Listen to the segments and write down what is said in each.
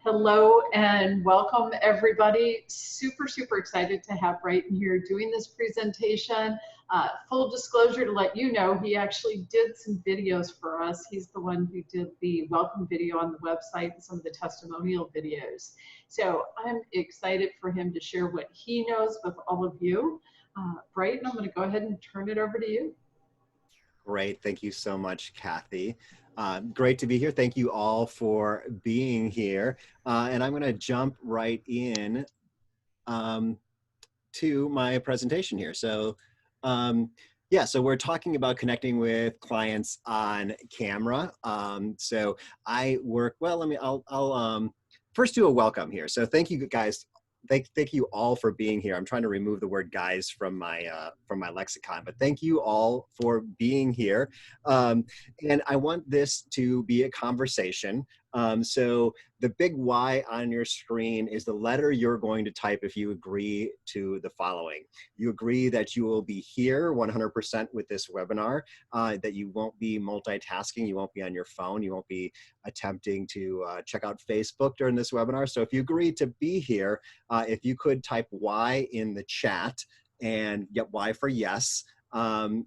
Hello and welcome everybody. Super excited to have Brighton here doing this presentation. Full disclosure to let you know, he actually did some videos for us. He's the one who did the welcome video on the website and some of the testimonial videos. So I'm excited for him to share what he knows with all of you. Brighton, I'm going to go ahead and turn it over to you. Great. Thank you so much, Kathy. Great to be here. Thank you all for being here. And I'm going to jump right in to my presentation here. So yeah, so we're talking about connecting with clients on camera. So I work, well, I'll first do a welcome here. So thank you guys. Thank you all for being here. I'm trying to remove the word guys from my lexicon, but thank you all for being here. And I want this to be a conversation. So the big Y on your screen is the letter you're going to type if you agree to the following. You agree that you will be here 100% with this webinar, that you won't be multitasking, you won't be on your phone, you won't be attempting to check out Facebook during this webinar. So if you agree to be here, if you could type Y in the chat and get Y for yes, and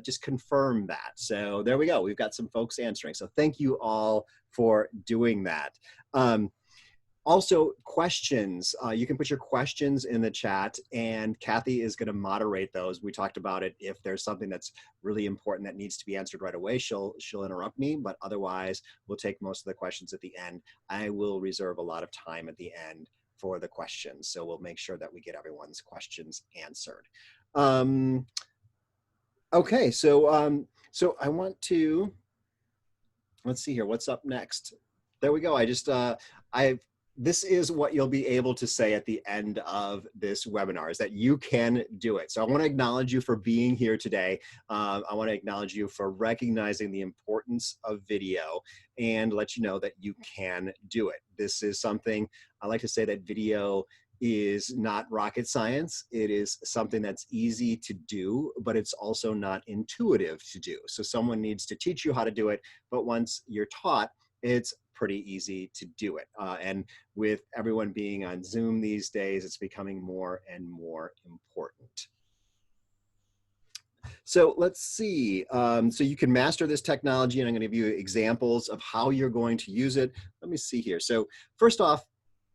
just confirm that. So there we go. We've got some folks answering. So thank you all for doing that. Also, questions. You can put your questions in the chat and Kathy is going to moderate those. We talked about it. If there's something that's really important that needs to be answered right away, she'll interrupt me, but otherwise we'll take most of the questions at the end. I will reserve a lot of time at the end for the questions. So we'll make sure that we get everyone's questions answered. Okay, so I want to, let's see here, what's up next? There we go. This is what you'll be able to say at the end of this webinar, is that you can do it. So I want to acknowledge you for being here today. I want to acknowledge you for recognizing the importance of video and let you know that you can do it. This is something, I like to say that video is not rocket science. It is something that's easy to do, but it's also not intuitive to do. So someone needs to teach you how to do it, but once you're taught, it's pretty easy to do it. And with everyone being on Zoom these days, it's becoming more and more important. So let's see. So you can master this technology, and I'm going to give you examples of how you're going to use it. Let me see here. So first off,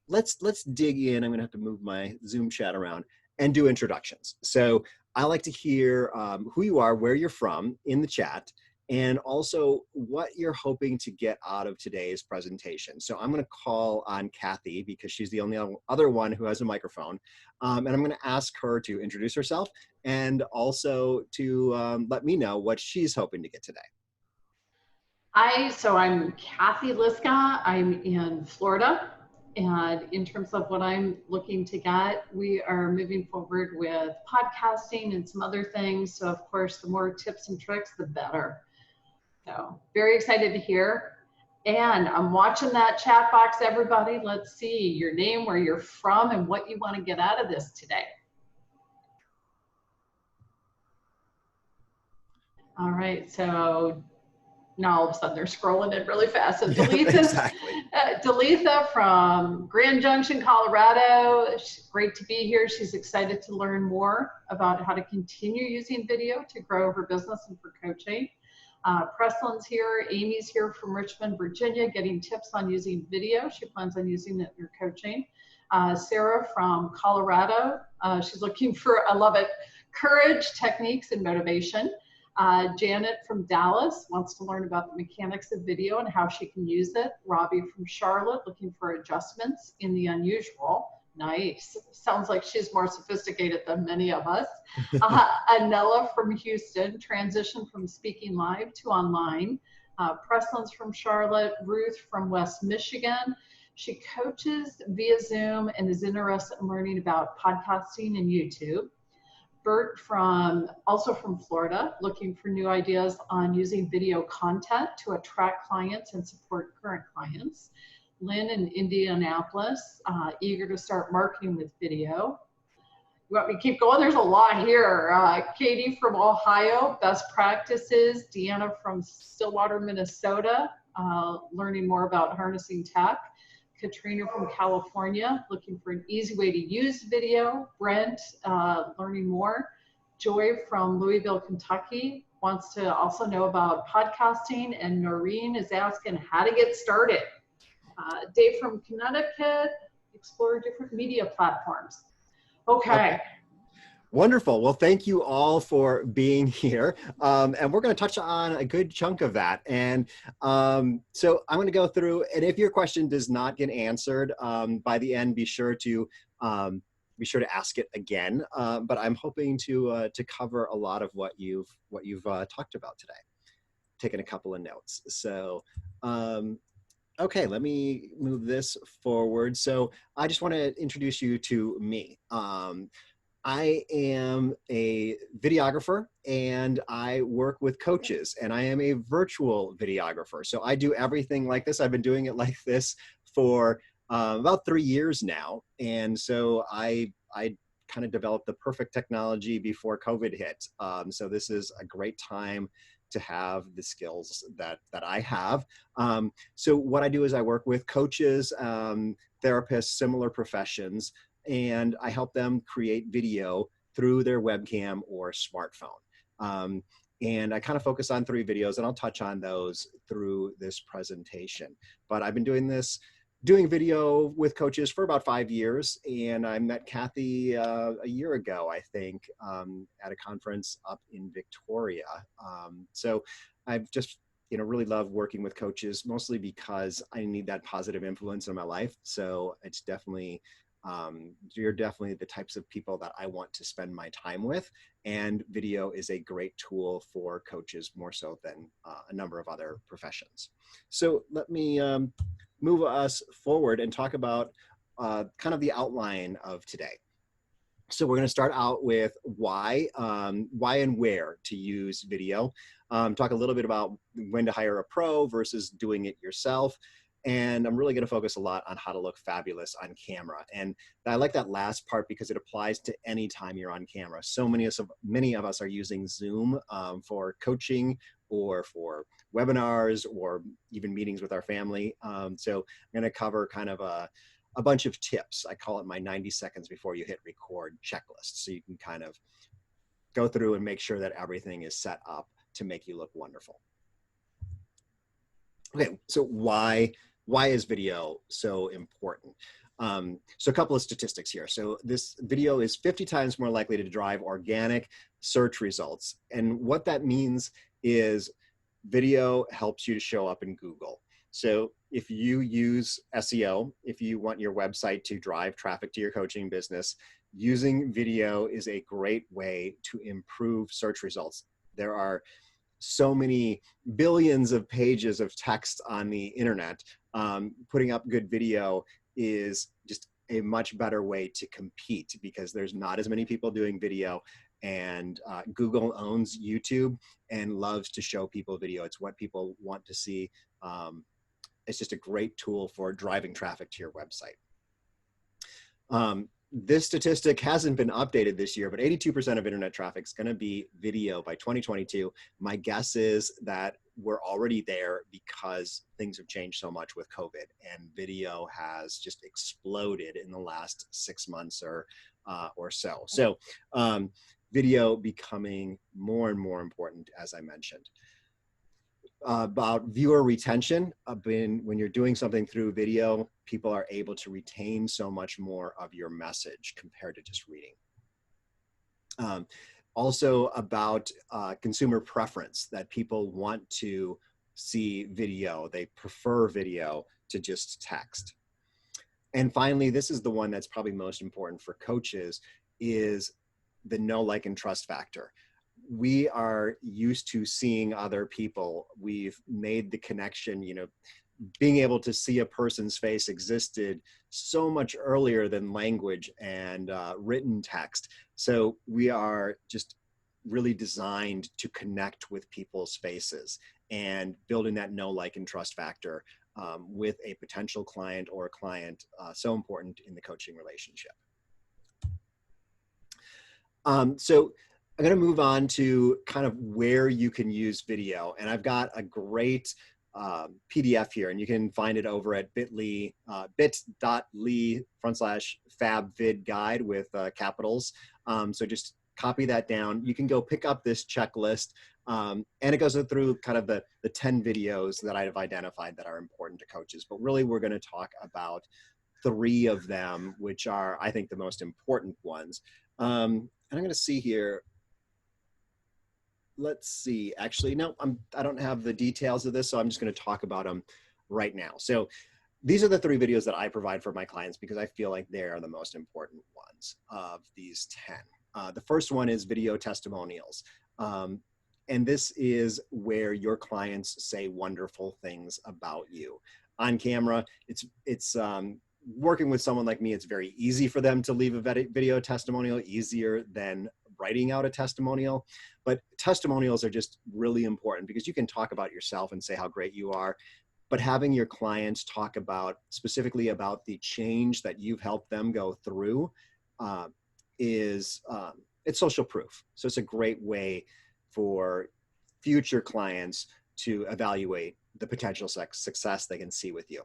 let's dig in. I'm going to have to move my Zoom chat around and do introductions. So I like to hear who you are, where you're from in the chat, and also what you're hoping to get out of today's presentation. So I'm going to call on Kathy because she's the only other one who has a microphone. And I'm going to ask her to introduce herself and also to let me know what she's hoping to get today. So I'm Kathy Liska. I'm in Florida. And in terms of what I'm looking to get, we are moving forward with podcasting and some other things. So of course, the more tips and tricks, the better. So very excited to hear. And I'm watching that chat box, everybody. Let's see your name, where you're from, and what you want to get out of this today. All right, so now all of a sudden they're scrolling in really fast. So Dalitha from Grand Junction, Colorado. Great to be here. She's excited to learn more about how to continue using video to grow her business and for coaching. Preslin's here. Amy's here from Richmond, Virginia, getting tips on using video. She plans on using it in her coaching. Sarah from Colorado. She's looking for, I love it, courage, techniques, and motivation. Janet from Dallas wants to learn about the mechanics of video and how she can use it. Robbie from Charlotte looking for adjustments in the unusual. Nice. Sounds like she's more sophisticated than many of us. Anella from Houston, transition from speaking live to online. Preslin's from Charlotte. Ruth from West Michigan. She coaches via Zoom and is interested in learning about podcasting and YouTube. Bert also from Florida, looking for new ideas on using video content to attract clients and support current clients. Lynn in Indianapolis, eager to start marketing with video. You want me to keep going? There's a lot here. Katie from Ohio, best practices. Deanna from Stillwater, Minnesota, learning more about harnessing tech. Katrina from California, looking for an easy way to use video. Brent, learning more. Joy from Louisville, Kentucky, wants to also know about podcasting. And Noreen is asking how to get started. Dave from Connecticut, explore different media platforms. Okay. Wonderful. Well, thank you all for being here. And we're going to touch on a good chunk of that. And so I'm going to go through, and if your question does not get answered by the end, be sure to ask it again. But I'm hoping to cover a lot of what you've talked about today. Taking a couple of notes. So, okay, let me move this forward. So I just want to introduce you to me. I am a videographer and I work with coaches, and I am a virtual videographer. So I do everything like this. I've been doing it like this for about 3 years now. And so I kind of developed the perfect technology before COVID hit. So this is a great time to have the skills that I have. So what I do is I work with coaches, therapists, similar professions, and I help them create video through their webcam or smartphone. And I kind of focus on 3 videos, and I'll touch on those through this presentation. But I've been doing video with coaches for about 5 years, and I met Kathy a year ago, I think, at a conference up in Victoria. So I've just really love working with coaches, mostly because I need that positive influence in my life. So it's definitely you're definitely the types of people that I want to spend my time with, and video is a great tool for coaches, more so than a number of other professions. So let me move us forward and talk about kind of the outline of today. So we're going to start out with why and where to use video. Talk a little bit about when to hire a pro versus doing it yourself. And I'm really going to focus a lot on how to look fabulous on camera. And I like that last part because it applies to any time you're on camera. So many of us are using Zoom for coaching or for webinars or even meetings with our family. So I'm going to cover kind of a bunch of tips. I call it my 90 seconds before you hit record checklist. So you can kind of go through and make sure that everything is set up to make you look wonderful. Okay, so why is video so important? So a couple of statistics here. So this video is 50 times more likely to drive organic search results. And what that means is video helps you to show up in Google. So if you use SEO, if you want your website to drive traffic to your coaching business, using video is a great way to improve search results. There are so many billions of pages of text on the internet. Putting up good video is just a much better way to compete because there's not as many people doing video, and Google owns YouTube and loves to show people video. It's what people want to see. It's just a great tool for driving traffic to your website. This statistic hasn't been updated this year, but 82% of internet traffic is going to be video by 2022. My guess is that we're already there because things have changed so much with COVID, and video has just exploded in the last 6 months or so. So video becoming more and more important, as I mentioned. About viewer retention, when you're doing something through video, people are able to retain so much more of your message compared to just reading. Also about consumer preference, that people want to see video. They prefer video to just text. And finally, this is the one that's probably most important for coaches, is the know, like, and trust factor. We are used to seeing other people. We've made the connection, being able to see a person's face existed so much earlier than language and written text. So we are just really designed to connect with people's faces, and building that know, like, and trust factor with a potential client or a client, so important in the coaching relationship. So I'm going to move on to kind of where you can use video. And I've got a great PDF here, and you can find it over at bit.ly, bit.ly/fabvidguide with capitals. So just copy that down. You can go pick up this checklist, and it goes through kind of the 10 videos that I've identified that are important to coaches. But really, we're going to talk about 3 of them, which are, I think, the most important ones. And I'm going to see here. Let's see, actually, no, I don't have the details of this, so I'm just going to talk about them right now. So these are the 3 videos that I provide for my clients because I feel like they are the most important ones of these 10. The first one is video testimonials. And this is where your clients say wonderful things about you. On camera, it's working with someone like me, it's very easy for them to leave a video testimonial, easier than writing out a testimonial. But testimonials are just really important because you can talk about yourself and say how great you are, but having your clients talk about specifically about the change that you've helped them go through it's social proof. So it's a great way for future clients to evaluate the potential success they can see with you.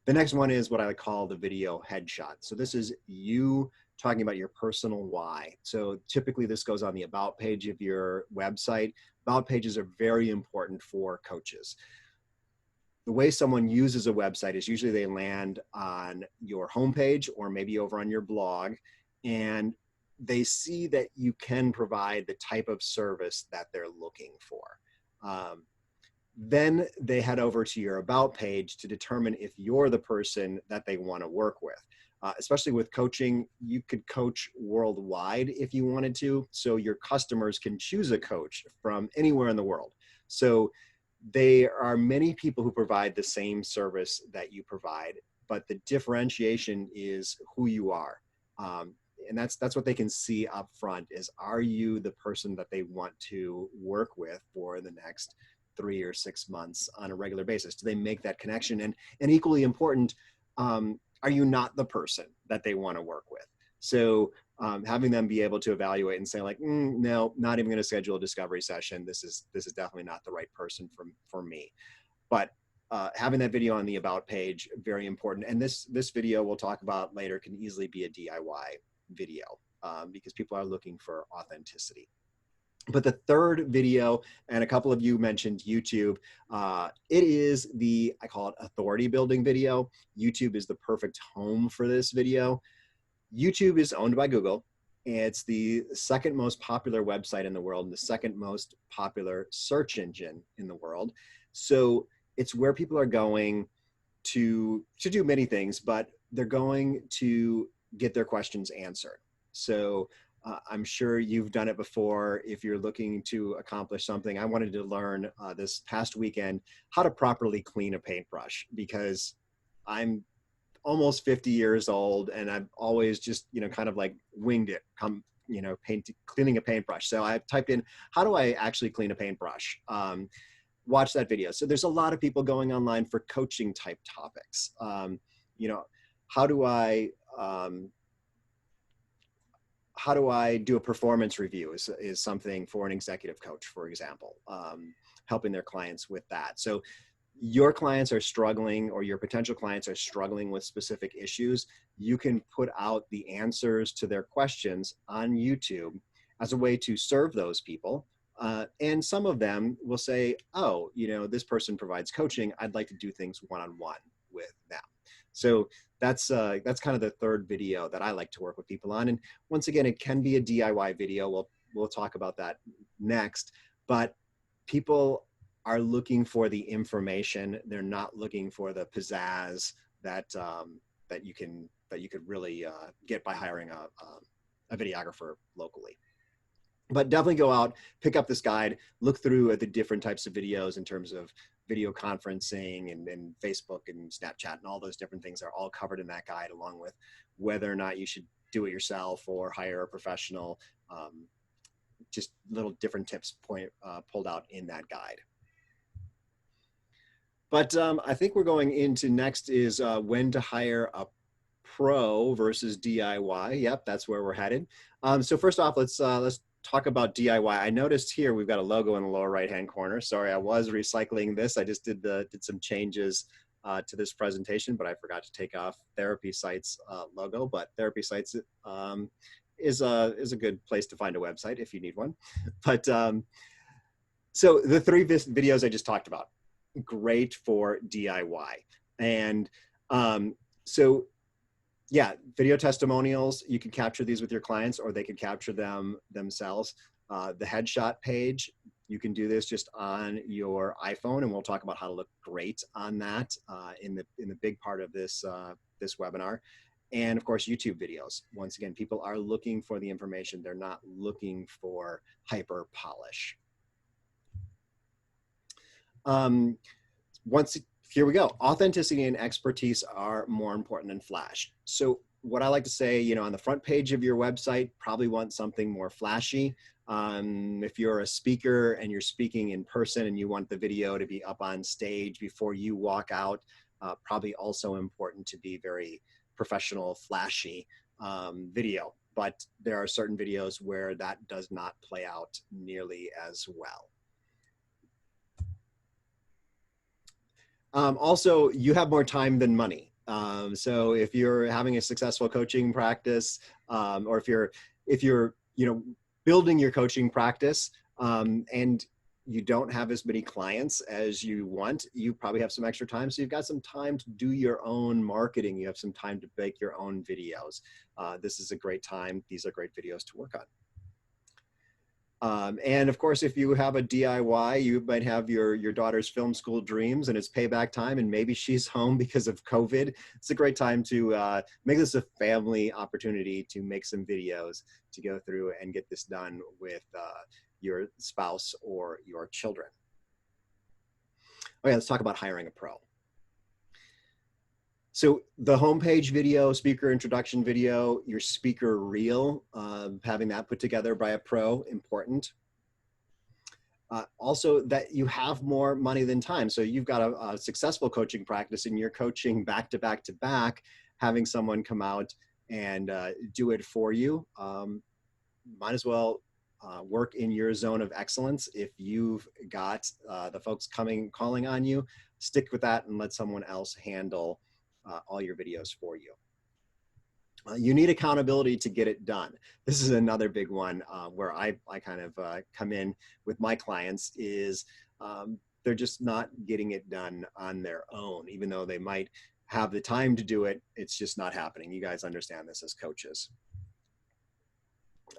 The next one is what I would call the video headshot. So this is you talking about your personal why. So typically this goes on the about page of your website. About pages are very important for coaches. The way someone uses a website is usually they land on your homepage or maybe over on your blog, and they see that you can provide the type of service that they're looking for. Then they head over to your about page to determine if you're the person that they want to work with. Especially with coaching, you could coach worldwide if you wanted to, so your customers can choose a coach from anywhere in the world. So there are many people who provide the same service that you provide, but the differentiation is who you are. And that's what they can see up front is, are you the person that they want to work with for the next 3 or 6 months on a regular basis? Do they make that connection? And equally important, are you not the person that they want to work with? So having them be able to evaluate and say like, no, not even going to schedule a discovery session. This is definitely not the right person for me. But having that video on the about page, very important. And this video we'll talk about later can easily be a DIY video because people are looking for authenticity. But the third video, and a couple of you mentioned YouTube, it is I call it authority building video. YouTube is the perfect home for this video. YouTube is owned by Google. It's the 2nd most popular website in the world and the 2nd most popular search engine in the world. So it's where people are going to do many things, but they're going to get their questions answered. So I'm sure you've done it before. If you're looking to accomplish something, I wanted to learn this past weekend how to properly clean a paintbrush because I'm almost 50 years old and I've always just, kind of like winged it, cleaning a paintbrush. So I typed in, how do I actually clean a paintbrush? Watch that video. So there's a lot of people going online for coaching type topics. How do I do a performance review is something for an executive coach, for example, helping their clients with that. So your clients are struggling or your potential clients are struggling with specific issues. You can put out the answers to their questions on YouTube as a way to serve those people. And some of them will say, oh, this person provides coaching. I'd like to do things one-on-one with them. So that's kind of the third video that I like to work with people on. And once again, it can be a DIY video. We'll talk about that next, but people are looking for the information. They're not looking for the pizzazz that you could really get by hiring a videographer locally. But definitely go out, pick up this guide, look through at the different types of videos in terms of video conferencing and Facebook and Snapchat and all those different things are all covered in that guide, along with whether or not you should do it yourself or hire a professional. Just little different tips pulled out in that guide. But I think we're going into next is when to hire a pro versus DIY. Yep, that's where we're headed. So first off, let's talk about DIY. I noticed here we've got a logo in the lower right-hand corner. Sorry, I was recycling this. I just did some changes to this presentation, but I forgot to take off Therapy Sites logo. But Therapy Sites is a good place to find a website if you need one. But so the three videos I just talked about, great for DIY. And so yeah, video testimonials, you can capture these with your clients or they can capture them themselves. The headshot page, you can do this just on your iPhone, and we'll talk about how to look great on that in the big part of this, this webinar. And of course, YouTube videos. Once again, people are looking for the information. They're not looking for hyper polish. Here we go. Authenticity and expertise are more important than flash. So what I like to say, you know, on the front page of your website, probably want something more flashy. If you're a speaker and you're speaking in person and you want the video to be up on stage before you walk out, probably also important to be very professional, flashy video. But there are certain videos where that does not play out nearly as well. Also, you have more time than money. So if you're having a successful coaching practice, or if you're you know, building your coaching practice, and you don't have as many clients as you want, you probably have some extra time. So you've got some time to do your own marketing. You have some time to make your own videos. This is a great time. These are great videos to work on. And of course, if you have a DIY, you might have your daughter's film school dreams and it's payback time and maybe she's home because of COVID. It's a great time to make this a family opportunity to make some videos to go through and get this done with your spouse or your children. Okay, let's talk about hiring a pro. So the homepage video, speaker introduction video, your speaker reel, having that put together by a pro, important. Also that you have more money than time. So you've got a successful coaching practice and you're coaching back to back to back, having someone come out and do it for you. Might as well work in your zone of excellence. If you've got the folks calling on you, stick with that and let someone else handle all your videos for you. You need accountability to get it done. This is another big one where I kind of come in with my clients is they're just not getting it done on their own. Even though they might have the time to do it, it's just not happening. You guys understand this as coaches.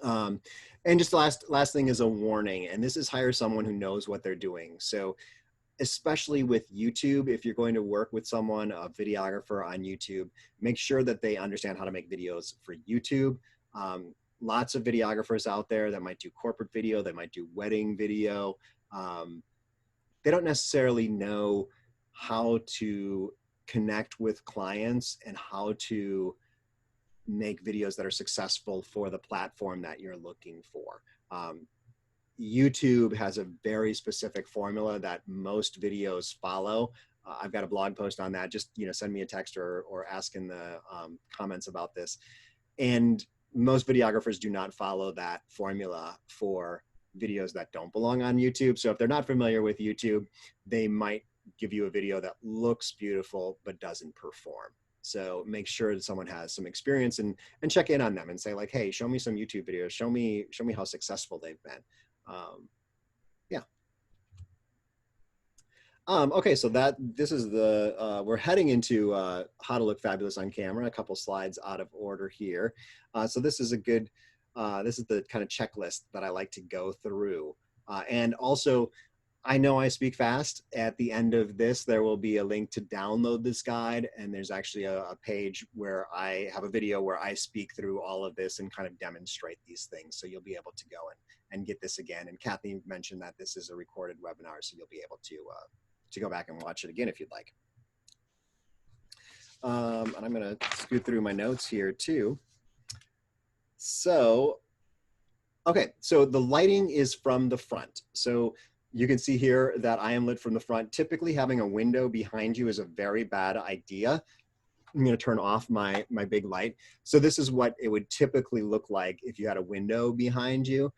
And just last thing is a warning, and this is hire someone who knows what they're doing. So especially with YouTube, if you're going to work with someone, a videographer on YouTube, make sure that they understand how to make videos for YouTube. Lots of videographers out there that might do corporate video, they might do wedding video. They don't necessarily know how to connect with clients and how to make videos that are successful for the platform that you're looking for. YouTube has a very specific formula that most videos follow. I've got a blog post on that. Just send me a text or ask in the comments about this. And most videographers do not follow that formula for videos that don't belong on YouTube. So if they're not familiar with YouTube, they might give you a video that looks beautiful but doesn't perform. So make sure that someone has some experience and check in on them and say like, hey, show me some YouTube videos. Show me how successful they've been. Okay, so this is we're heading into how to look fabulous on camera, a couple slides out of order here. So this is a good, this is the kind of checklist that I like to go through. And also, I know I speak fast. At the end of this, there will be a link to download this guide. And there's actually a page where I have a video where I speak through all of this and kind of demonstrate these things. So you'll be able to go and get this again. And Kathy mentioned that this is a recorded webinar, so you'll be able to go back and watch it again if you'd like. And I'm gonna scoot through my notes here too. So, okay, so the lighting is from the front. So you can see here that I am lit from the front. Typically having a window behind you is a very bad idea. I'm gonna turn off my big light. So this is what it would typically look like if you had a window behind you.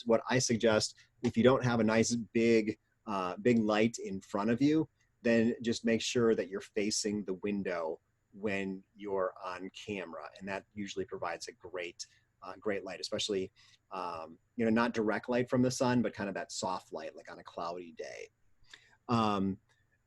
what I suggest, if you don't have a nice big light in front of you, then just make sure that you're facing the window when you're on camera, and that usually provides a great light, especially not direct light from the sun, but kind of that soft light, like on a cloudy day.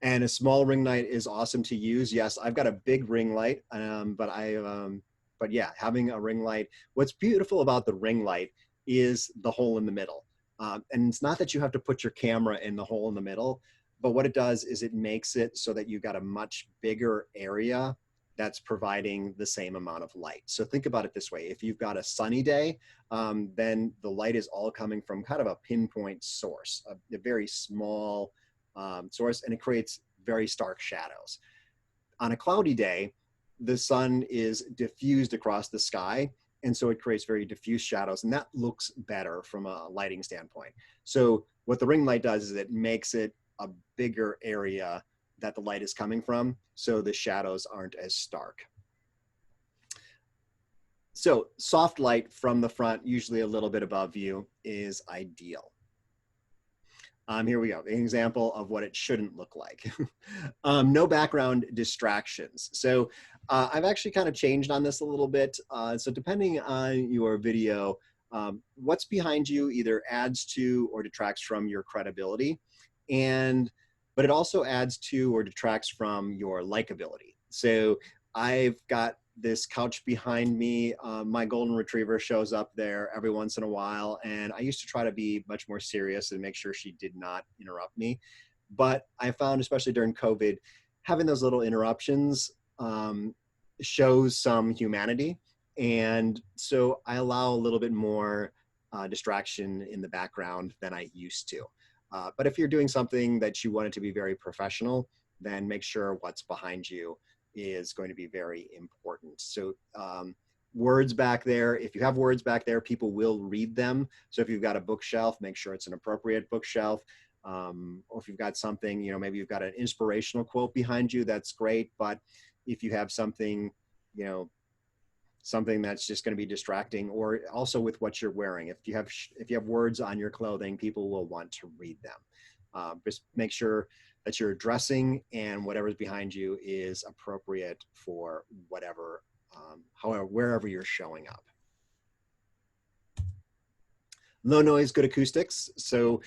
And a small ring light is awesome to use. Yes, I've got a big ring light, but yeah, having a ring light. What's beautiful about the ring light is the hole in the middle. And it's not that you have to put your camera in the hole in the middle, but what it does is it makes it so that you've got a much bigger area that's providing the same amount of light. So think about it this way. If you've got a sunny day, then the light is all coming from kind of a pinpoint source, a very small source, and it creates very stark shadows. On a cloudy day, the sun is diffused across the sky, and so it creates very diffuse shadows, and that looks better from a lighting standpoint. So what the ring light does is it makes it a bigger area that the light is coming from, so the shadows aren't as stark. So soft light from the front, usually a little bit above you, is ideal. Here we go, an example of what it shouldn't look like. No background distractions. So I've actually kind of changed on this a little bit. So depending on your video, what's behind you either adds to or detracts from your credibility, but it also adds to or detracts from your likability. So I've got this couch behind me. My golden retriever shows up there every once in a while, and I used to try to be much more serious and make sure she did not interrupt me. But I found, especially during COVID, having those little interruptions shows some humanity. And so I allow a little bit more distraction in the background than I used to. But if you're doing something that you want it to be very professional, then make sure what's behind you is going to be very important. So words back there, if you have words back there, people will read them. So if you've got a bookshelf, make sure it's an appropriate bookshelf. Or if you've got something, maybe you've got an inspirational quote behind you, that's great. But if you have something, something that's just going to be distracting, or also with what you're wearing, if you have words on your clothing, people will want to read them. Just make sure that you're dressing and whatever's behind you is appropriate for whatever, wherever you're showing up. Low noise, good acoustics. So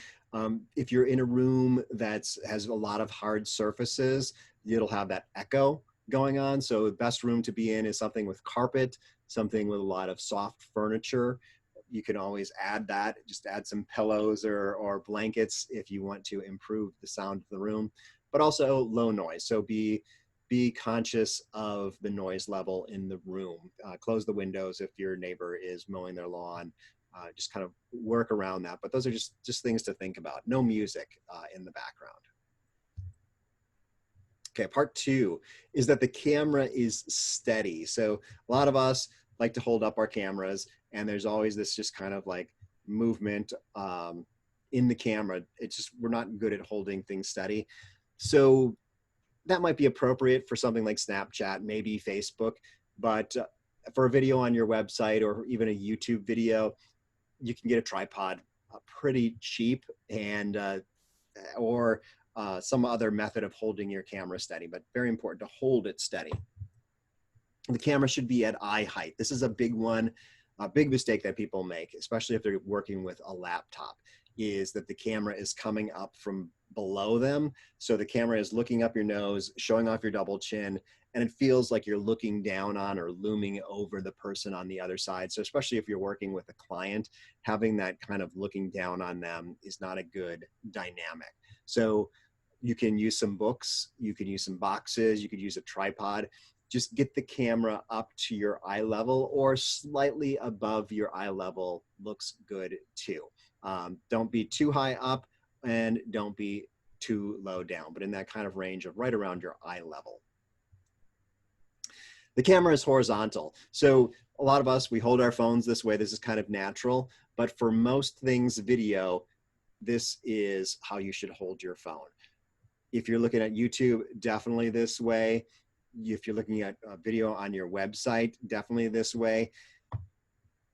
if you're in a room that has a lot of hard surfaces, it'll have that echo going on. So the best room to be in is something with carpet, something with a lot of soft furniture. You can always add that, just add some pillows or blankets if you want to improve the sound of the room, but also low noise. So be conscious of the noise level in the room. Close the windows if your neighbor is mowing their lawn. Just kind of work around that. But those are just things to think about. No music in the background. Okay, part 2 is that the camera is steady. So a lot of us like to hold up our cameras, and there's always this just kind of like movement in the camera. It's just, we're not good at holding things steady. So that might be appropriate for something like Snapchat, maybe Facebook, but for a video on your website or even a YouTube video, you can get a tripod pretty cheap, and or some other method of holding your camera steady, but very important to hold it steady. The camera should be at eye height. This is a big one, a big mistake that people make, especially if they're working with a laptop, is that the camera is coming up from below them. So the camera is looking up your nose, showing off your double chin, and it feels like you're looking down on or looming over the person on the other side. So especially if you're working with a client, having that kind of looking down on them is not a good dynamic. So you can use some books, you can use some boxes, you could use a tripod. Just get the camera up to your eye level or slightly above your eye level looks good too. Don't be too high up and don't be too low down, but in that kind of range of right around your eye level. The camera is horizontal. So a lot of us, we hold our phones this way. This is kind of natural, but for most things video, this is how you should hold your phone. If you're looking at YouTube, definitely this way. If you're looking at a video on your website, definitely this way.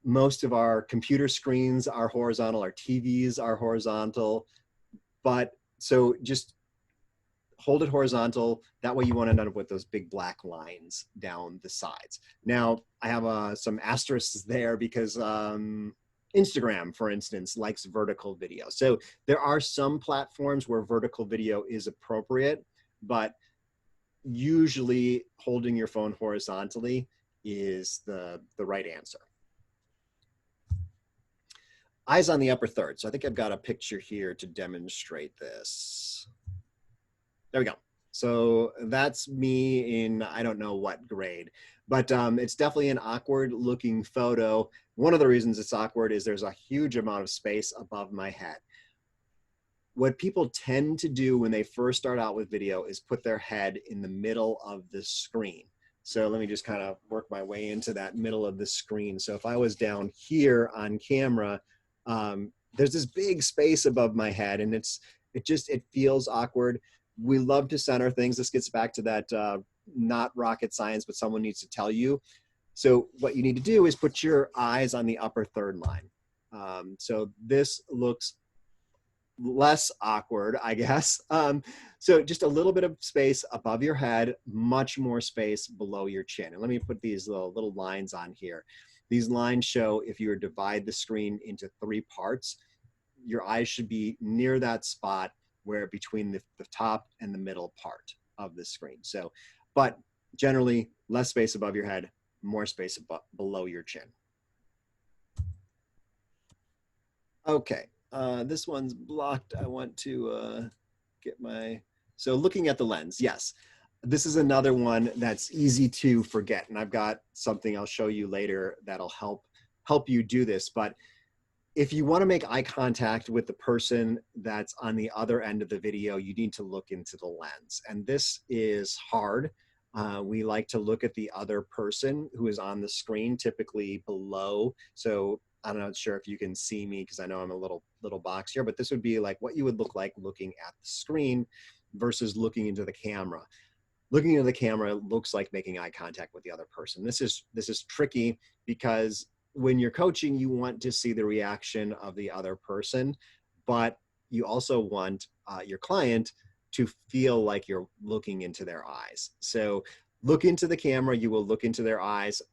Most of our computer screens are horizontal, our TVs are horizontal, but so just hold it horizontal. That way you won't end up with those big black lines down the sides. Now, I have some asterisks there because Instagram, for instance, likes vertical video. So there are some platforms where vertical video is appropriate, but usually holding your phone horizontally is the right answer. Eyes on the upper third. So I think I've got a picture here to demonstrate this. There we go. So that's me in, I don't know what grade, but it's definitely an awkward looking photo. One of the reasons it's awkward is there's a huge amount of space above my head. What people tend to do when they first start out with video is put their head in the middle of the screen. So let me just kind of work my way into that middle of the screen. So if I was down here on camera, there's this big space above my head, and it feels awkward. We love to center things. This gets back to that not rocket science, but someone needs to tell you. So what you need to do is put your eyes on the upper third line. So this looks less awkward, I guess. So just a little bit of space above your head, much more space below your chin. And let me put these little lines on here. These lines show if you were to divide the screen into 3 parts, your eyes should be near that spot where between the top and the middle part of the screen. So, but generally less space above your head, more space below your chin. Okay, this one's blocked. I want to get my, so looking at the lens, yes. This is another one that's easy to forget. And I've got something I'll show you later that'll help you do this. But if you want to make eye contact with the person that's on the other end of the video, you need to look into the lens. And this is hard. We like to look at the other person who is on the screen, typically below. So I'm not sure if you can see me because I know I'm a little box here, but this would be like what you would look like looking at the screen versus looking into the camera. Looking into the camera looks like making eye contact with the other person. This is tricky because when you're coaching, you want to see the reaction of the other person, but you also want your client to feel like you're looking into their eyes. So look into the camera, you will look into their eyes.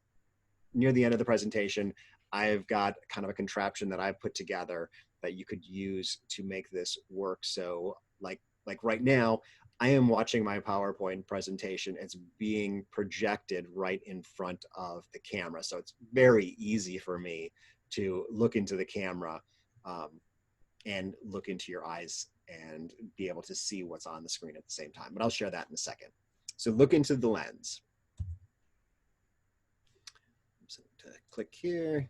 Near the end of the presentation, I've got kind of a contraption that I've put together that you could use to make this work. So like right now, I am watching my PowerPoint presentation. It's being projected right in front of the camera. So it's very easy for me to look into the camera and look into your eyes and be able to see what's on the screen at the same time. But I'll share that in a second. So look into the lens. I'm just going to click here.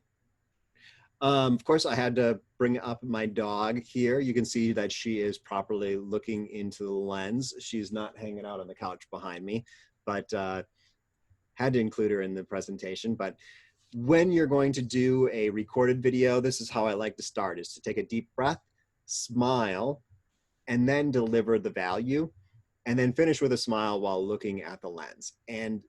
Of course, I had to bring up my dog here. You can see that she is properly looking into the lens. She's not hanging out on the couch behind me, but had to include her in the presentation. But when you're going to do a recorded video, this is how I like to start, is to take a deep breath, smile, and then deliver the value, and then finish with a smile while looking at the lens. And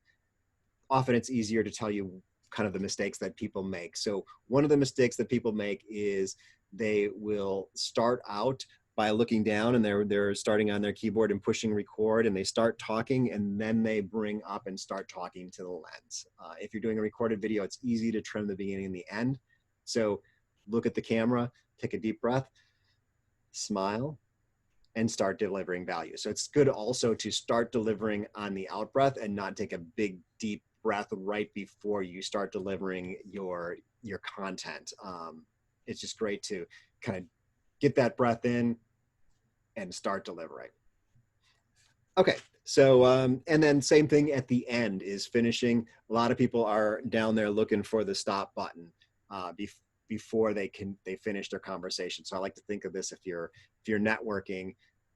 often it's easier to tell you kind of the mistakes that people make. So one of the mistakes that people make is they will start out by looking down and they're starting on their keyboard and pushing record, and they start talking, and then they bring up and start talking to the lens. If you're doing a recorded video, it's easy to trim the beginning and the end. So look at the camera, take a deep breath, smile, and start delivering value. So it's good also to start delivering on the out breath and not take a big, deep breath right before you start delivering your content. It's just great to kind of get that breath in and start delivering. Okay, so and then same thing at the end is finishing. A lot of people are down there looking for the stop button before they finish their conversation. So I like to think of this, if you're networking,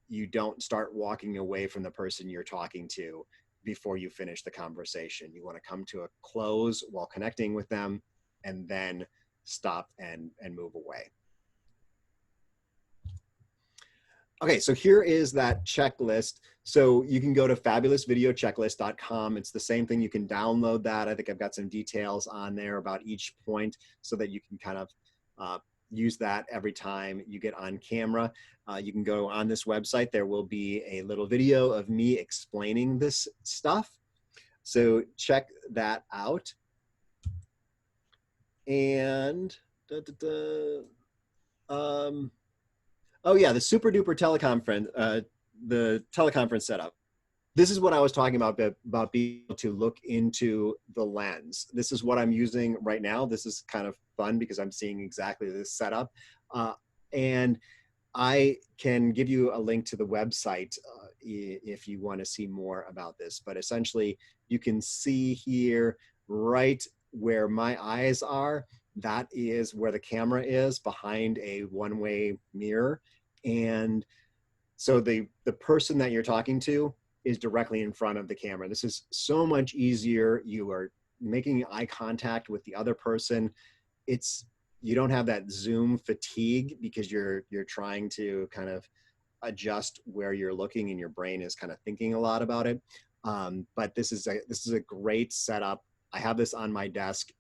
you don't start walking away from the person you're talking to before you finish the conversation. You want to come to a close while connecting with them and then stop and move away. Okay, so here is that checklist. So you can go to fabulousvideochecklist.com. It's the same thing. You can download that. I think I've got some details on there about each point so that you can kind of use that every time you get on camera. You can go on this website. There will be a little video of me explaining this stuff. So check that out. And oh yeah, the super duper teleconference, the teleconference setup. This is what I was talking about being able to look into the lens. This is what I'm using right now. This is kind of fun because I'm seeing exactly this setup. And I can give you a link to the website if you want to see more about this. But essentially, you can see here right where my eyes are, that is where the camera is behind a one-way mirror. And so the person that you're talking to is directly in front of the camera. This is so much easier. You are making eye contact with the other person. You don't have that Zoom fatigue because you're trying to kind of adjust where you're looking and your brain is kind of thinking a lot about it. But this is a great setup. I have this on my desk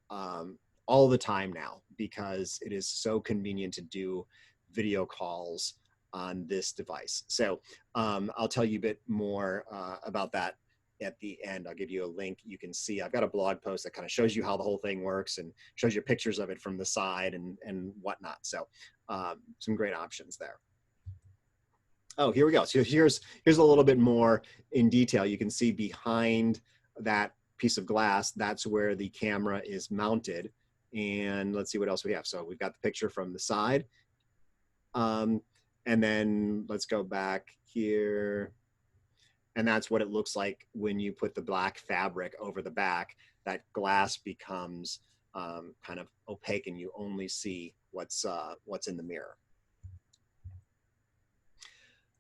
all the time now because it is so convenient to do video calls on this device. So I'll tell you a bit more about that at the end. I'll give you a link. You can see I've got a blog post that kind of shows you how the whole thing works and shows you pictures of it from the side and whatnot. So some great options there. Oh, here we go. So here's a little bit more in detail. You can see behind that piece of glass, that's where the camera is mounted. And let's see what else we have. So we've got the picture from the side. And then let's go back here. And that's what it looks like when you put the black fabric over the back. That glass becomes kind of opaque and you only see what's in the mirror.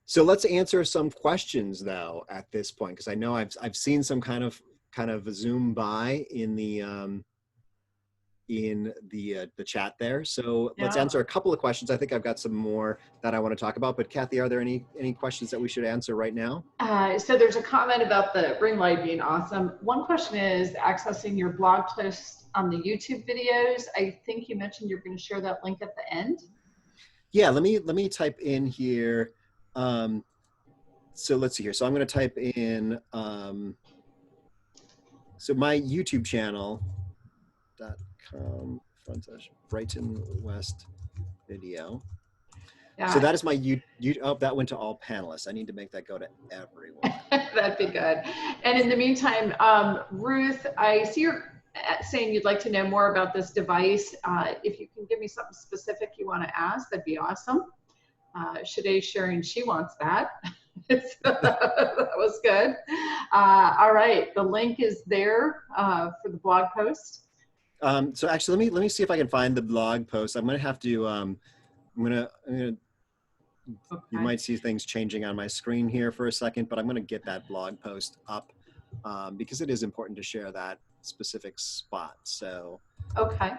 So let's answer some questions though at this point, because I know I've seen some kind of zoom by in the chat there. So let's answer a couple of questions. I think I've got some more that I want to talk about, but Kathy, are there any questions that we should answer right now? So there's a comment about the ring light being awesome. One question is accessing your blog post on the YouTube videos. I think you mentioned you're going to share that link at the end. Yeah, let me type in here. So let's see here. So I'm going to type in, so my YouTube channel.com Brighton West video. Yeah. So that is my oh, that went to all panelists. I need to make that go to everyone. That'd be good. And in the meantime, Ruth, I see you're saying you'd like to know more about this device. If you can give me something specific you want to ask, that'd be awesome. Shade's sharing she wants that. That was good. All right, the link is there for the blog post. So actually, let me see if I can find the blog post. I'm gonna have to. I'm gonna. Okay. You might see things changing on my screen here for a second, but I'm gonna get that blog post up because it is important to share that specific spot. So. Okay.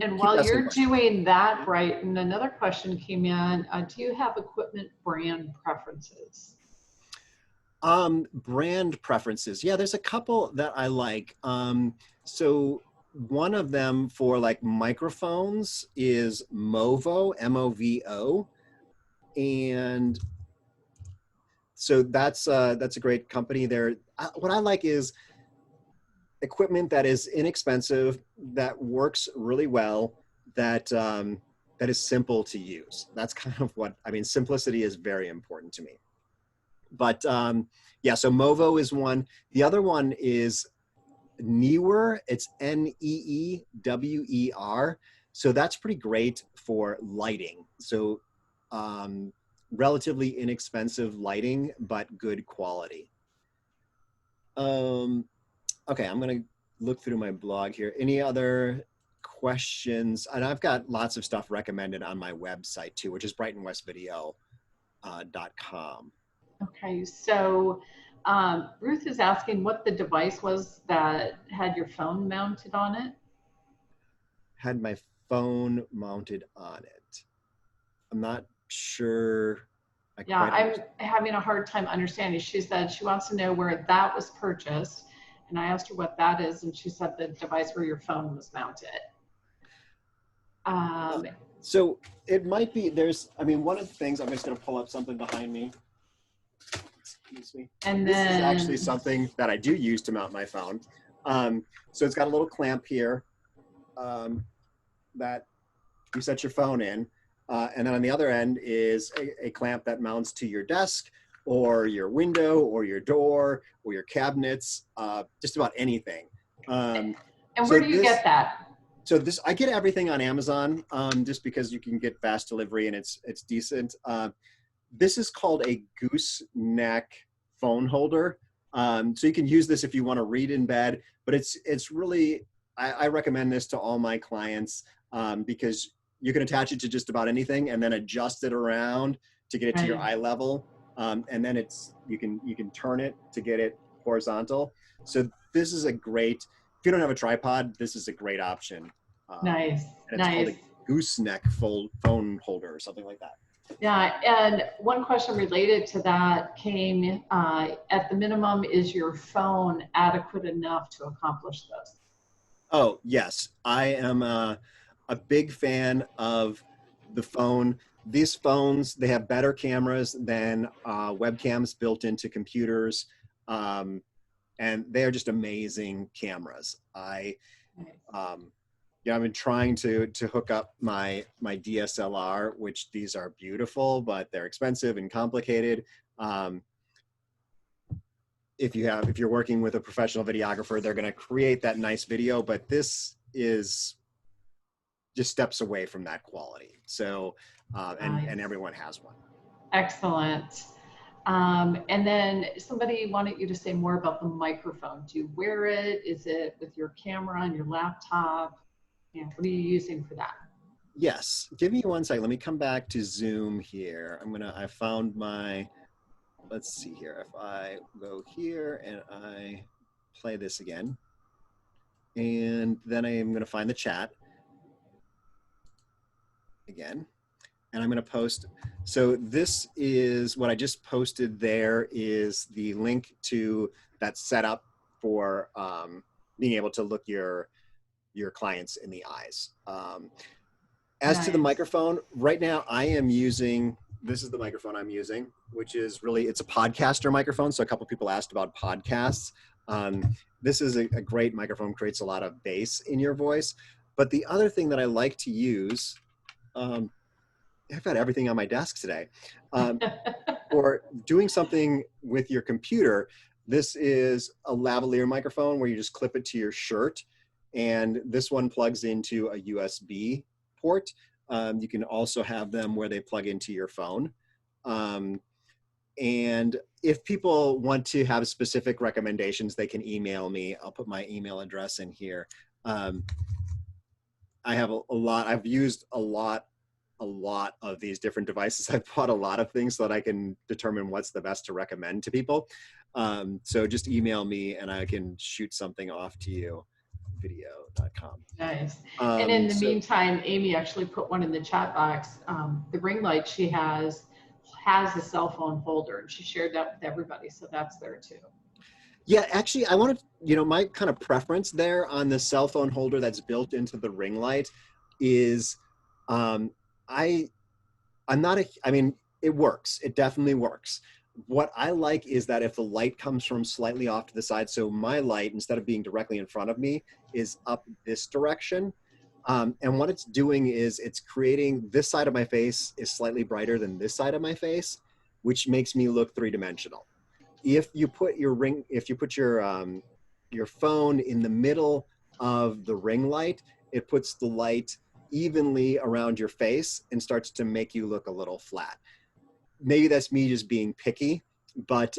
And while you're doing that, Brighton, another question came in. Do you have equipment brand preferences? Brand preferences. Yeah, there's a couple that I like. So one of them for like microphones is Movo, M-O-V-O. And so that's a great company there. What I like is equipment that is inexpensive, that works really well, that is simple to use. That's kind of what, I mean, simplicity is very important to me. But yeah, so Movo is one. The other one is Neewer. It's N-E-E-W-E-R. So that's pretty great for lighting. So relatively inexpensive lighting, but good quality. Okay, I'm gonna look through my blog here. Any other questions? And I've got lots of stuff recommended on my website too, which is brightonwestvideo.com. Okay, so Ruth is asking what the device was that had your phone mounted on it. Had my phone mounted on it. I'm not sure I Yeah, quite I'm understand. having a hard time understanding. She said she wants to know where that was purchased. And I asked her what that is, and she said the device where your phone was mounted. Uh, Um, so it might be, I mean, one of the things, I'm just going to pull up something behind me. Excuse me. and This is actually then, something that I do use to mount my phone. So it's got a little clamp here that you set your phone in. And then on the other end is a clamp that mounts to your desk or your window or your door or your cabinets, just about anything. and So where do you this, get that? I get everything on Amazon, just because you can get fast delivery and it's decent. This is called a gooseneck phone holder. So you can use this if you want to read in bed, but it's really, I recommend this to all my clients, because you can attach it to just about anything and then adjust it around to get it to your Right. eye level. And then you can turn it to get it horizontal. So this is a great, if you don't have a tripod, this is a great option. Nice, And it's called nice. a gooseneck phone holder or something like that. Yeah, and one question related to that came, at the minimum, is your phone adequate enough to accomplish this? Oh, yes. I am a big fan of the phone. These phones, they have better cameras than webcams built into computers. And they are just amazing cameras. Nice. Yeah, I've been trying to hook up my DSLR, which these are beautiful, but they're expensive and complicated. Um, if you're working with a professional videographer, they're going to create that nice video, but this is just steps away from that quality. So, Nice. and everyone has one. Excellent. And then somebody wanted you to say more about the microphone. Do you wear it? Is it with your camera on your laptop? And what are you using for that? Yes, give me one second. Let me come back to Zoom here. I found let's see here. If I go here and I play this again, and then I am going to find the chat again, and I'm going to post. So this is what I just posted. There is the link to that setup for being able to look your clients in the eyes. As to the Nice. microphone, right now I am using, this is the microphone I'm using, which is really, it's a podcaster microphone. So a couple people asked about podcasts. This is a great microphone, creates a lot of bass in your voice. But the other thing that I like to use, I've got everything on my desk today, or doing something with your computer. This is a lavalier microphone where you just clip it to your shirt. And this one plugs into a USB port. You can also have them where they plug into your phone. And if people want to have specific recommendations, they can email me. I'll put my email address in here. I have a lot, I've used a lot of these different devices. I've bought a lot of things so that I can determine what's the best to recommend to people. So just email me and I can shoot something off to you, video.com. Nice. And in the So meantime, Amy actually put one in the chat box. The ring light she has a cell phone holder, and she shared that with everybody. So that's there too. yeah, actually, I wanted, my kind of preference there on the cell phone holder that's built into the ring light is, I'm not I mean, it works. It definitely works. What I like is that if the light comes from slightly off to the side, so my light, instead of being directly in front of me, is up this direction. And what it's doing is it's creating, this side of my face is slightly brighter than this side of my face, which makes me look three-dimensional. If you put your phone in the middle of the ring light, it puts the light evenly around your face and starts to make you look a little flat. Maybe that's me just being picky, but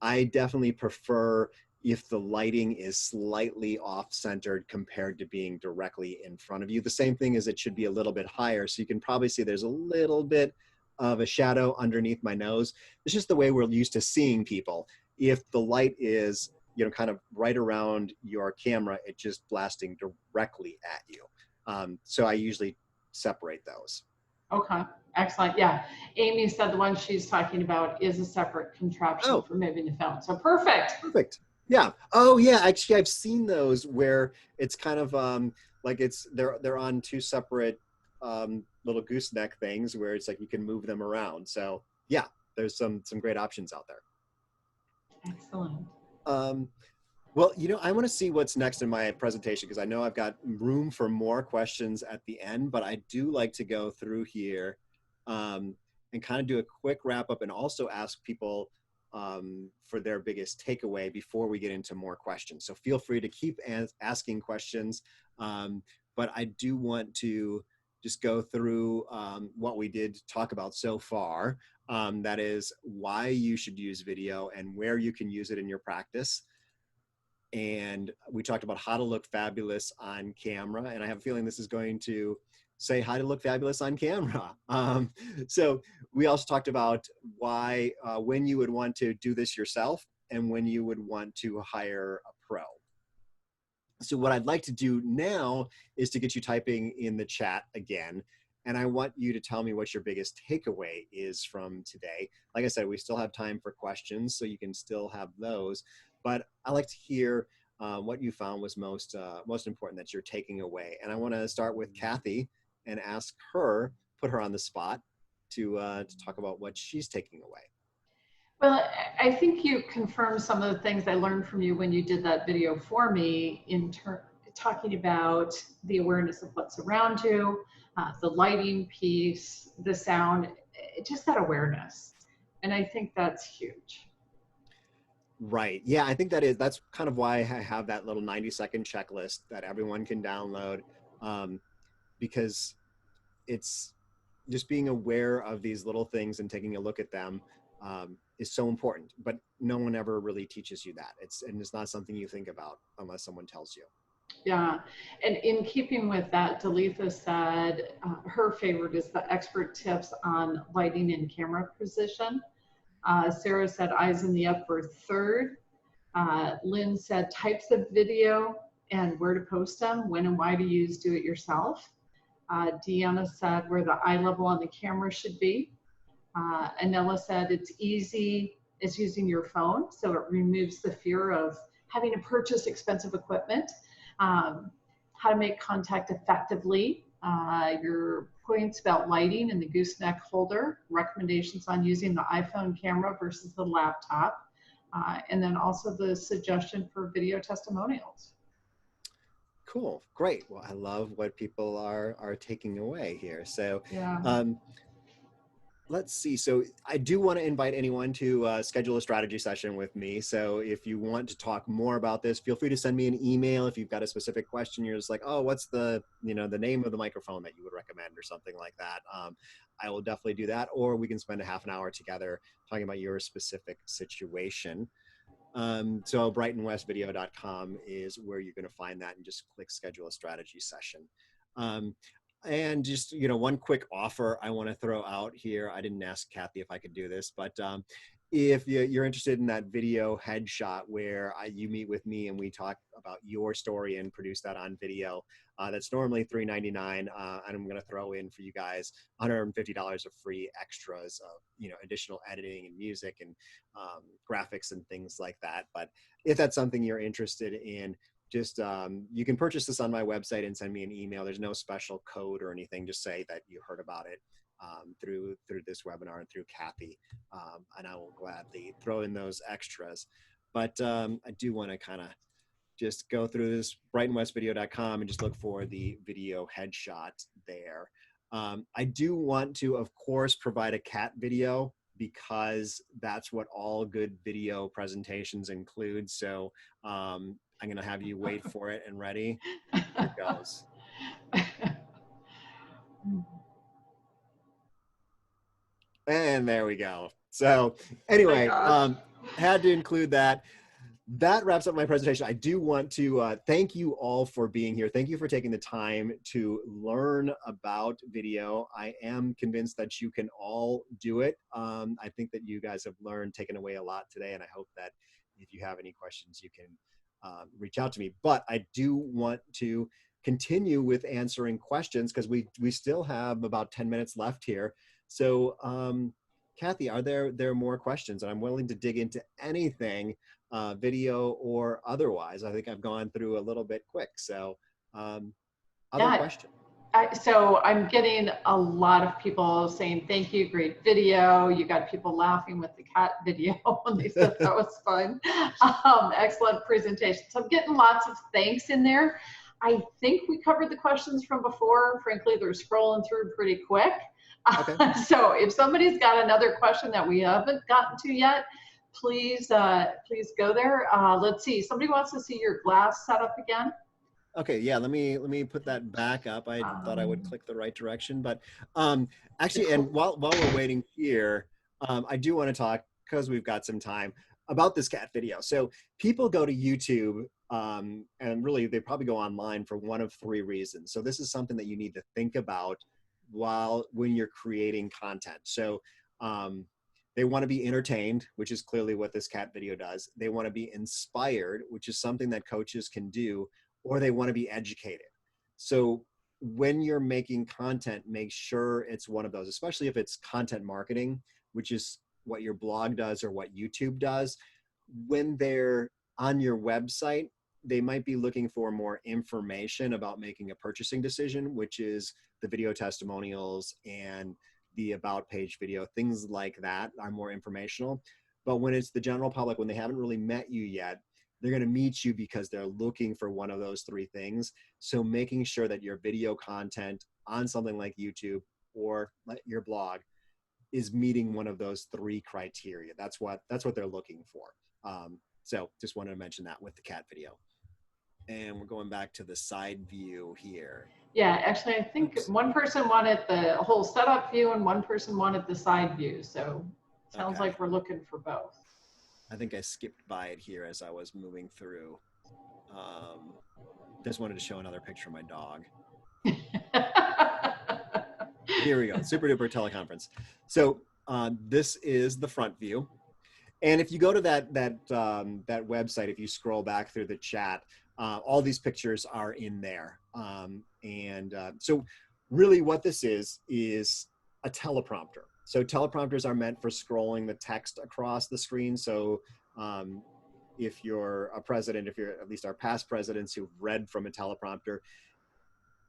I definitely prefer if the lighting is slightly off-centered compared to being directly in front of you. The same thing is it should be a little bit higher, so you can probably see there's a little bit of a shadow underneath my nose. It's just the way we're used to seeing people. If the light is, kind of right around your camera, it's just blasting directly at you. So I usually separate those. Okay. Excellent. Yeah. Amy said the one she's talking about is a separate contraption Oh, for moving the phone. So perfect. perfect. Yeah. Oh, yeah. Actually, I've seen those where it's kind of like they're on two separate little gooseneck things where it's like you can move them around. So yeah, there's some great options out there. Excellent. Well, I want to see what's next in my presentation because I know I've got room for more questions at the end, but I do like to go through here and kind of do a quick wrap up and also ask people for their biggest takeaway before we get into more questions. So feel free to keep asking questions, but I do want to just go through what we did talk about so far. That is why you should use video and where you can use it in your practice. And we talked about how to look fabulous on camera. And I have a feeling this is going to say how to look fabulous on camera. So we also talked about why, when you would want to do this yourself and when you would want to hire a pro. So what I'd like to do now is to get you typing in the chat again. And I want you to tell me what your biggest takeaway is from today. Like I said, we still have time for questions, so you can still have those. But I like to hear what you found was most important that you're taking away. And I want to start with Kathy and ask her, put her on the spot to talk about what she's taking away. Well, I think you confirmed some of the things I learned from you when you did that video for me in talking about the awareness of what's around you, the lighting piece, the sound, just that awareness. And I think that's huge. Right. Yeah, I think that's kind of why I have that little 90-second checklist that everyone can download, because it's just being aware of these little things and taking a look at them is so important. But no one ever really teaches you that. And it's not something you think about unless someone tells you. Yeah, and in keeping with that, Dalitha said her favorite is the expert tips on lighting and camera position. Sarah said eyes in the upper third. Lynn said types of video and where to post them, when and why to use do it yourself. Deanna said where the eye level on the camera should be. Anella said it's easy as using your phone, so it removes the fear of having to purchase expensive equipment. How to make contact effectively, your points about lighting and the gooseneck holder, recommendations on using the iPhone camera versus the laptop, and then also the suggestion for video testimonials. Cool, great. Well, I love what people are taking away here. So Yeah. let's see. So I do want to invite anyone to schedule a strategy session with me. So if you want to talk more about this, feel free to send me an email. If you've got a specific question, you're just like, oh, what's the name of the microphone that you would recommend or something like that. I will definitely do that. Or we can spend a half an hour together talking about your specific situation. So brightonwestvideo.com is where you're going to find that, and just click schedule a strategy session. And just, one quick offer I want to throw out here. I didn't ask Kathy if I could do this, but if you're interested in that video headshot where you meet with me and we talk about your story and produce that on video, that's normally $3.99, and I'm going to throw in for you guys $150 of free extras of additional editing and music and graphics and things like that. But if that's something you're interested in, just you can purchase this on my website and send me an email. There's no special code or anything. Just say that you heard about it through this webinar and through Kathy, and I will gladly throw in those extras. But I do want to kind of just go through this brightonwestvideo.com and just look for the video headshot there. I do want to, of course, provide a cat video because that's what all good video presentations include. So I'm going to have you wait for it and ready. Here it goes. And there we go. So anyway, had to include that. That wraps up my presentation. I do want to thank you all for being here. Thank you for taking the time to learn about video. I am convinced that you can all do it. I think that you guys have taken away a lot today, and I hope that if you have any questions, you can reach out to me. But I do want to continue with answering questions because we still have about 10 minutes left here. So, Kathy, are there more questions? And I'm willing to dig into anything, video or otherwise. I think I've gone through a little bit quick. So, other Yeah. questions? So I'm getting a lot of people saying, thank you, great video. You got people laughing with the cat video when they said that was fun. Excellent presentation. So I'm getting lots of thanks in there. I think we covered the questions from before. Frankly, they're scrolling through pretty quick. Okay. So if somebody's got another question that we haven't gotten to yet, please go there. Let's see, somebody wants to see your glass setup again. Okay, yeah, let me put that back up. I thought I would click the right direction, but actually, and while we're waiting here, I do want to talk, because we've got some time, about this cat video. So people go to YouTube, and really they probably go online for one of three reasons. So this is something that you need to think about when you're creating content. So they want to be entertained, which is clearly what this cat video does. They want to be inspired, which is something that coaches can do, or they want to be educated. So when you're making content, make sure it's one of those, especially if it's content marketing, which is what your blog does or what YouTube does. When they're on your website, they might be looking for more information about making a purchasing decision, which is the video testimonials and the about page video, things like that are more informational. But when it's the general public, when they haven't really met you yet, they're going to meet you because they're looking for one of those three things. So making sure that your video content on something like YouTube or your blog is meeting one of those three criteria. That's what they're looking for. So just wanted to mention that with the cat video. And we're going back to the side view here. Yeah, actually, I think one person wanted the whole setup view and one person wanted the side view. So sounds like we're looking for both. I think I skipped by it here as I was moving through. Just wanted to show another picture of my dog. Here we go, super duper teleconference. So this is the front view. And if you go to that website, if you scroll back through the chat, all these pictures are in there. So really what this is a teleprompter. So teleprompters are meant for scrolling the text across the screen. So if you're a president, if you're at least our past presidents who've read from a teleprompter,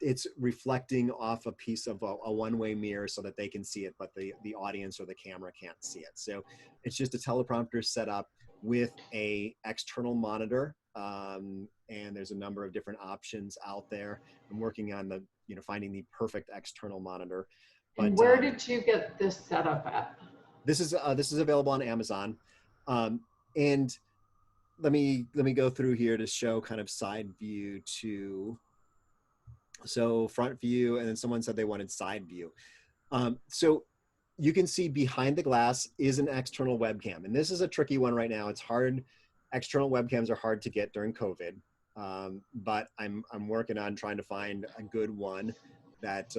it's reflecting off a piece of a one-way mirror so that they can see it, but the audience or the camera can't see it. So it's just a teleprompter set up with a external monitor. And there's a number of different options out there. I'm working on finding the perfect external monitor. But, and where did you get this set up at? This is available on Amazon. And let me go through here to show kind of side view too. So front view, and then someone said they wanted side view. So you can see behind the glass is an external webcam. And this is a tricky one right now. It's hard. External webcams are hard to get during COVID. But I'm working on trying to find a good one that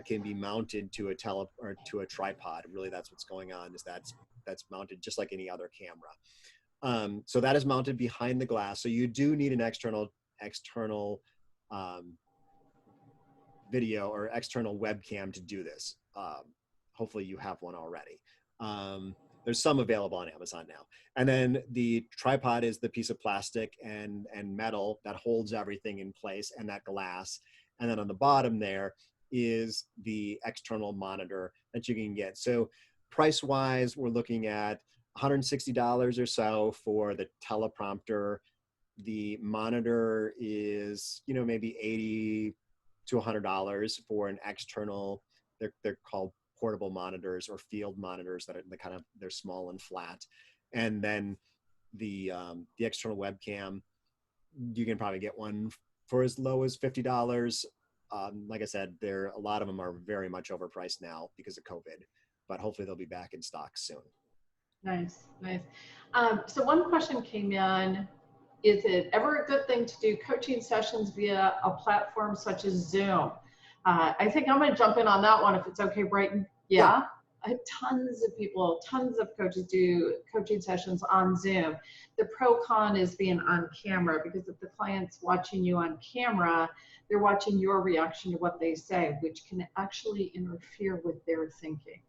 can be mounted to a tripod. Really, that's what's going on, is that's mounted just like any other camera. So that is mounted behind the glass. So you do need an external video or external webcam to do this. Hopefully you have one already. There's some available on Amazon now. And then the tripod is the piece of plastic and metal that holds everything in place, and that glass. And then on the bottom there is the external monitor that you can get. So price-wise, we're looking at $160 or so for the teleprompter. The monitor is, maybe $80 to $100 for an external. They're called portable monitors or field monitors that are they're small and flat. And then the external webcam, you can probably get one for as low as $50. Like I said, a lot of them are very much overpriced now because of COVID, but hopefully they'll be back in stock soon. Nice. So one question came in: is it ever a good thing to do coaching sessions via a platform such as Zoom? I think I'm going to jump in on that one if it's okay, Brighton. Yeah. Tons of coaches do coaching sessions on Zoom. The pro-con is being on camera, because if the client's watching you on camera, they're watching your reaction to what they say, which can actually interfere with their thinking.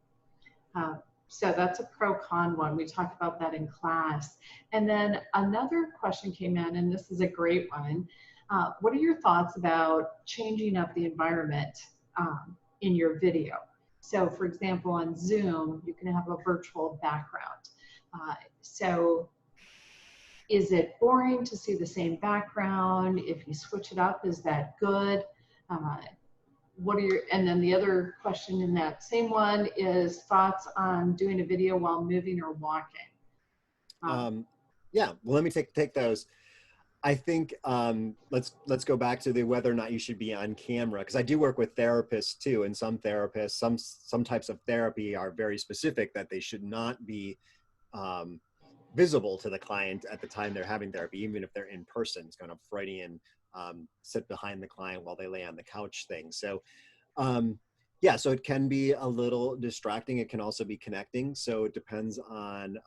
Uh, so that's a pro-con one. We talked about that in class. And then another question came in, and this is a great one. What are your thoughts about changing up the environment in your video? So for example, on Zoom, you can have a virtual background. So is it boring to see the same background? If you switch it up, is that good? What are your, and then the other question in that same one is thoughts on doing a video while moving or walking. Yeah, well, let me take those. I think let's go back to the whether or not you should be on camera, because I do work with therapists too, and some therapists, some types of therapy are very specific that they should not be visible to the client at the time they're having therapy, even if they're in person. It's kind of Freudian sit behind the client while they lay on the couch thing. So yeah, so it can be a little distracting. It can also be connecting. So it depends on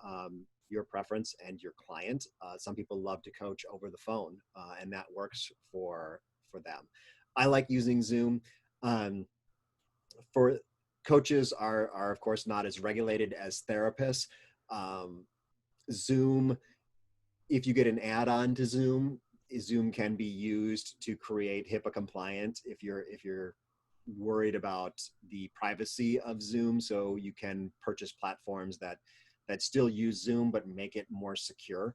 your preference and your client. Some people love to coach over the phone, and that works for them. I like using Zoom. For coaches are of course not as regulated as therapists. Zoom, if you get an add-on to Zoom, Zoom can be used to create HIPAA compliant if you're worried about the privacy of Zoom. So you can purchase platforms that still use Zoom but make it more secure.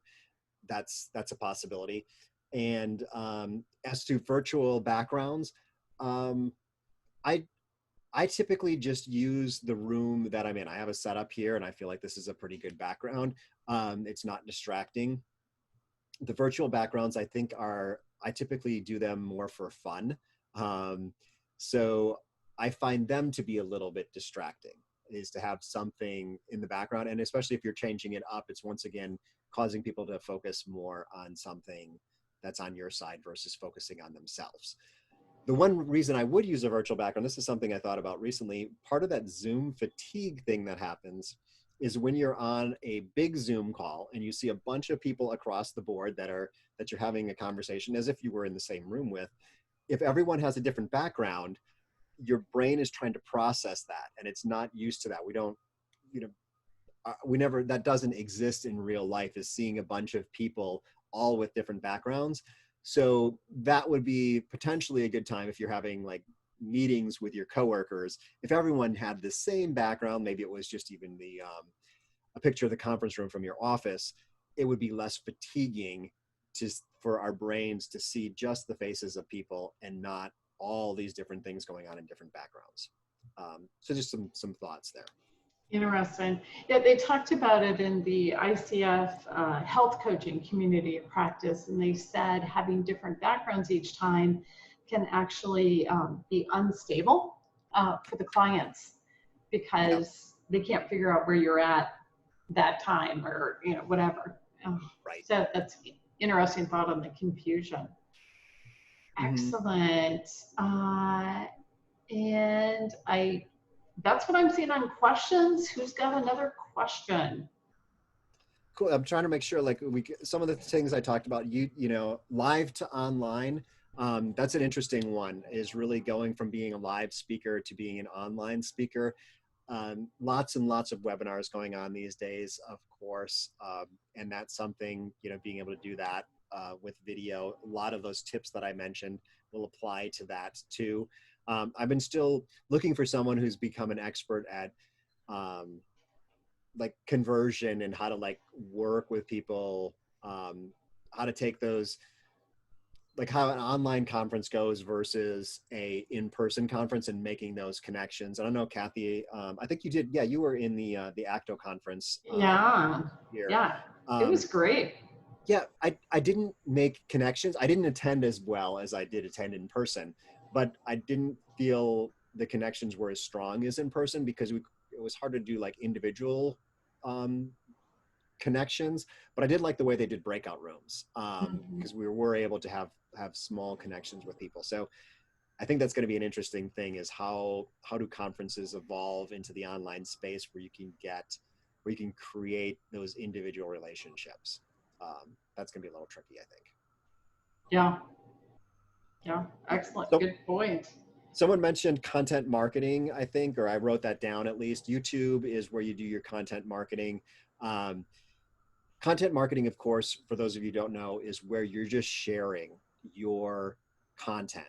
That's a possibility. And as to virtual backgrounds, I typically just use the room that I'm in. I have a setup here, and I feel like this is a pretty good background. It's not distracting. The virtual backgrounds, I think, I typically do them more for fun. So I find them to be a little bit distracting, is to have something in the background. And especially if you're changing it up, it's once again causing people to focus more on something that's on your side versus focusing on themselves. The one reason I would use a virtual background, this is something I thought about recently, part of that Zoom fatigue thing that happens is when you're on a big Zoom call and you see a bunch of people across the board that you're having a conversation as if you were in the same room with. If everyone has a different background, your brain is trying to process that, and it's not used to that. That doesn't exist in real life, is seeing a bunch of people all with different backgrounds. So that would be potentially a good time if you're having like meetings with your coworkers. If everyone had the same background, maybe it was just even a picture of the conference room from your office, it would be less fatiguing for our brains to see just the faces of people and not all these different things going on in different backgrounds. So just some thoughts there. Interesting. Yeah, they talked about it in the ICF health coaching community of practice, and they said having different backgrounds each time can actually be unstable for the clients because they can't figure out where you're at that time or whatever. Right. So that's interesting thought on the confusion. Excellent. And that's what I'm seeing on questions. Who's got another question? Cool. I'm trying to make sure, like, some of the things I talked about, live to online. That's an interesting one, is really going from being a live speaker to being an online speaker. Lots and lots of webinars going on these days, of course. And that's something, being able to do that with video. A lot of those tips that I mentioned will apply to that too. I've been still looking for someone who's become an expert at like conversion and how to like work with people, how to take those, like how an online conference goes versus a in-person conference and making those connections. I don't know, Kathy, I think you did. Yeah, you were in the ACTO conference. Here. Yeah, it was great. Yeah, I didn't make connections. I didn't attend as well as I did attend in person, but I didn't feel the connections were as strong as in person because it was hard to do like individual connections. But I did like the way they did breakout rooms because we were able to have small connections with people. So I think that's going to be an interesting thing, is how do conferences evolve into the online space where you can create those individual relationships. That's going to be a little tricky, I think. Yeah. Excellent. Good point. Someone mentioned content marketing, I think, or I wrote that down at least. YouTube is where you do your content marketing. Um, Content marketing, of course, for those of you who don't know, is where you're just sharing your content.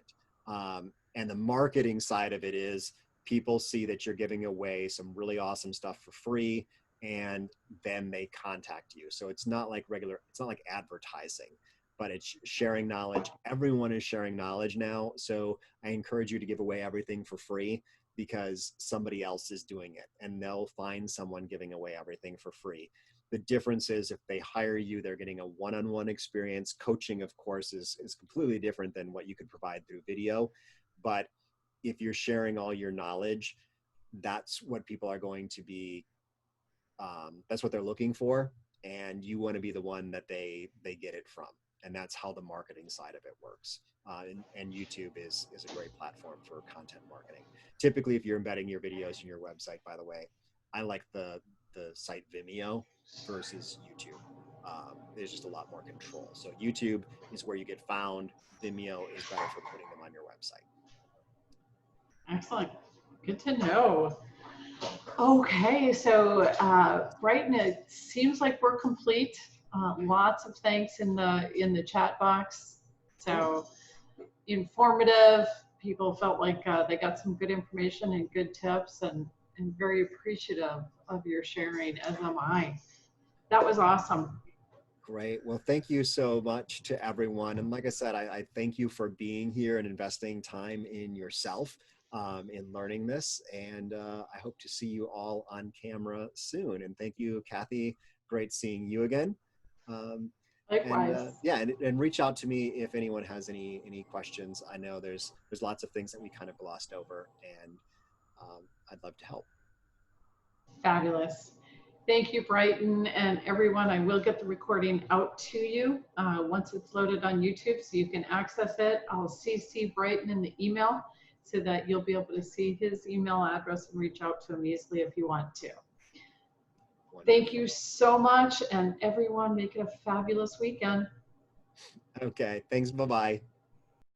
And the marketing side of it is people see that you're giving away some really awesome stuff for free, and then they contact you. So it's not like it's not like advertising, but it's sharing knowledge. Everyone is sharing knowledge now. So I encourage you to give away everything for free because somebody else is doing it, and they'll find someone giving away everything for free. The difference is if they hire you, they're getting a one-on-one experience. Coaching, of course, is completely different than what you could provide through video. But if you're sharing all your knowledge, that's what people are going to be, that's what they're looking for. And you want to be the one that they get it from. And that's how the marketing side of it works. And YouTube is a great platform for content marketing. Typically, if you're embedding your videos in your website, by the way, I like the site Vimeo versus YouTube. There's just a lot more control. So YouTube is where you get found. Vimeo is better for putting them on your website. Excellent. Good to know. Okay, so Brighton, it seems like we're complete. Lots of thanks in the chat box. So informative. People felt like they got some good information and good tips, and very appreciative of your sharing, as am I. That was awesome. Great. Well, thank you so much to everyone. And like I said, I thank you for being here and investing time in yourself in learning this. And I hope to see you all on camera soon. And thank you, Kathy. Great seeing you again. Likewise. And yeah, and reach out to me if anyone has any questions. I know there's lots of things that we kind of glossed over, and I'd love to help. Fabulous. Thank you, Brighton, and everyone. I will get the recording out to you once it's loaded on YouTube so you can access it. I'll CC Brighton in the email so that you'll be able to see his email address and reach out to him easily if you want to. Wonderful. Thank you so much, and everyone, make it a fabulous weekend. Okay, thanks. Bye-bye.